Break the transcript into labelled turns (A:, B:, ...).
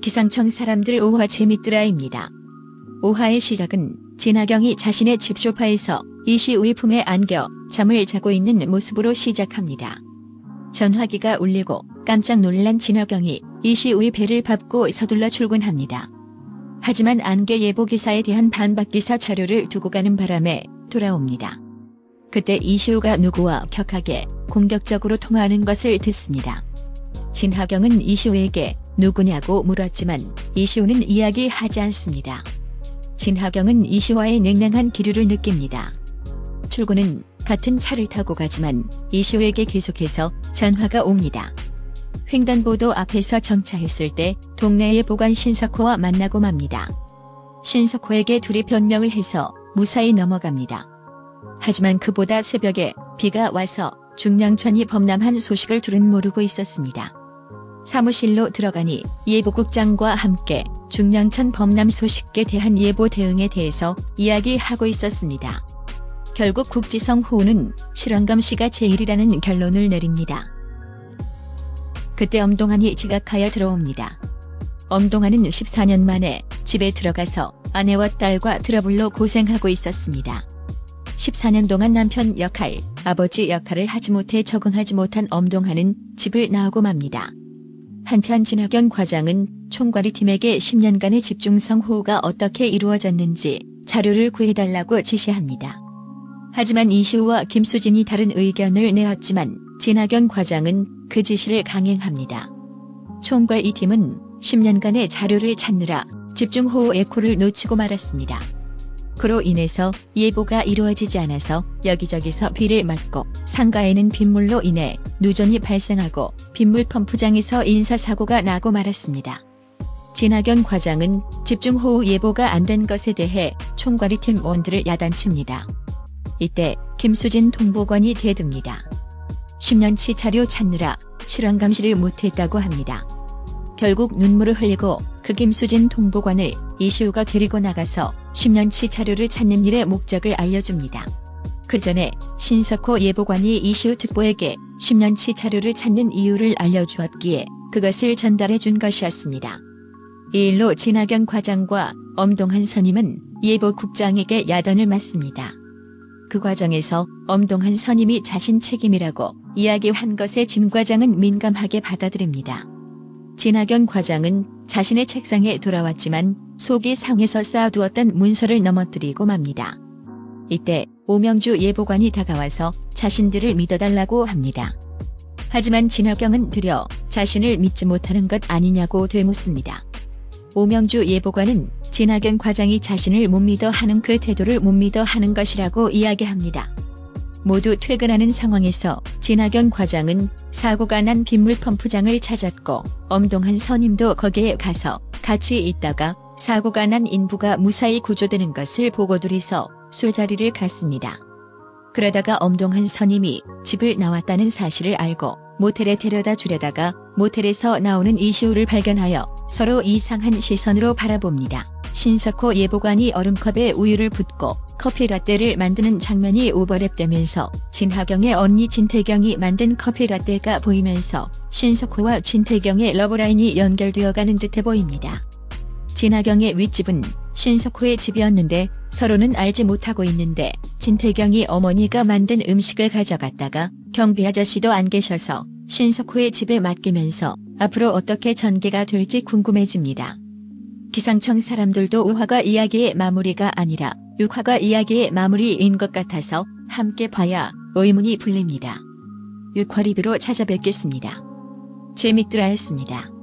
A: 기상청 사람들 5화 재밌더라입니다. 5화의 시작은 진하경이 자신의 집 소파에서 이시우의 품에 안겨 잠을 자고 있는 모습으로 시작합니다. 전화기가 울리고 깜짝 놀란 진하경이 이시우의 배를 밟고 서둘러 출근합니다. 하지만 안개 예보 기사에 대한 반박 기사 자료를 두고 가는 바람에 돌아옵니다. 그때 이시우가 누구와 격하게 공격적으로 통화하는 것을 듣습니다. 진하경은 이시우에게 누구냐고 물었지만 이시우는 이야기하지 않습니다. 진하경은 이시우와의 냉랭한 기류를 느낍니다. 출근은 같은 차를 타고 가지만 이시우에게 계속해서 전화가 옵니다. 횡단보도 앞에서 정차했을 때 동네의 보관 신석호와 만나고 맙니다. 신석호에게 둘이 변명을 해서 무사히 넘어갑니다. 하지만 그보다 새벽에 비가 와서 중량천이 범람한 소식을 둘은 모르고 있었습니다. 사무실로 들어가니 예보국장과 함께 중량천 범람 소식에 대한 예보 대응에 대해서 이야기하고 있었습니다. 결국 국지성 호우는 실황감 씨가 제일이라는 결론을 내립니다. 그때 엄동환이 지각하여 들어옵니다. 엄동환은 14년 만에 집에 들어가서 아내와 딸과 트러블로 고생하고 있었습니다. 14년 동안 남편 역할, 아버지 역할을 하지 못해 적응하지 못한 엄동환은 집을 나오고 맙니다. 한편 진하경 과장은 총괄이팀에게 10년간의 집중성 호우가 어떻게 이루어졌는지 자료를 구해달라고 지시합니다. 하지만 이시우와 김수진이 다른 의견을 내었지만 진하경 과장은 그 지시를 강행합니다. 총괄이팀은 10년간의 자료를 찾느라 집중호우 에코를 놓치고 말았습니다. 그로 인해서 예보가 이루어지지 않아서 여기저기서 비를 맞고 상가에는 빗물로 인해 누전이 발생하고 빗물 펌프장에서 인사사고가 나고 말았습니다. 진하경 과장은 집중호우 예보가 안 된 것에 대해 총괄이 팀원들을 야단칩니다. 이때 김수진 통보관이 대듭니다. 10년치 자료 찾느라 실황감시를 못했다고 합니다. 결국 눈물을 흘리고 그 김수진 통보관을 이시우가 데리고 나가서 10년치 자료를 찾는 일의 목적을 알려줍니다. 그 전에 신석호 예보관이 이시우 특보에게 10년치 자료를 찾는 이유를 알려주었기에 그것을 전달해 준 것이었습니다. 이 일로 진하경 과장과 엄동환 선임은 예보국장에게 야단을 맞습니다. 그 과정에서 엄동환 선임이 자신 책임이라고 이야기한 것에 진 과장은 민감하게 받아들입니다. 진하경 과장은 자신의 책상에 돌아왔지만 속이 상해서 쌓아두었던 문서를 넘어뜨리고 맙니다. 이때 오명주 예보관이 다가와서 자신들을 믿어달라고 합니다. 하지만 진하경은 되려 자신을 믿지 못하는 것 아니냐고 되묻습니다. 오명주 예보관은 진하경 과장이 자신을 못 믿어 하는 그 태도를 못 믿어 하는 것이라고 이야기합니다. 모두 퇴근하는 상황에서 진하경 과장은 사고가 난 빗물 펌프장을 찾았고 엄동환 선임도 거기에 가서 같이 있다가 사고가 난 인부가 무사히 구조되는 것을 보고 둘이서 술자리를 갔습니다. 그러다가 엄동환 선임이 집을 나왔다는 사실을 알고 모텔에 데려다 주려다가 모텔에서 나오는 이시우를 발견하여 서로 이상한 시선으로 바라봅니다. 신석호 예보관이 얼음컵에 우유를 붓고 커피라떼를 만드는 장면이 오버랩되면서 진하경의 언니 진태경이 만든 커피라떼가 보이면서 신석호와 진태경의 러브라인이 연결되어 가는 듯해 보입니다. 진하경의 윗집은 신석호의 집이었는데 서로는 알지 못하고 있는데 진태경이 어머니가 만든 음식을 가져갔다가 경비 아저씨도 안 계셔서 신석호의 집에 맡기면서 앞으로 어떻게 전개가 될지 궁금해집니다. 기상청 사람들도 5화가 이야기의 마무리가 아니라 6화가 이야기의 마무리인 것 같아서 함께 봐야 의문이 풀립니다. 6화 리뷰로 찾아뵙겠습니다. 재밌더라 했습니다.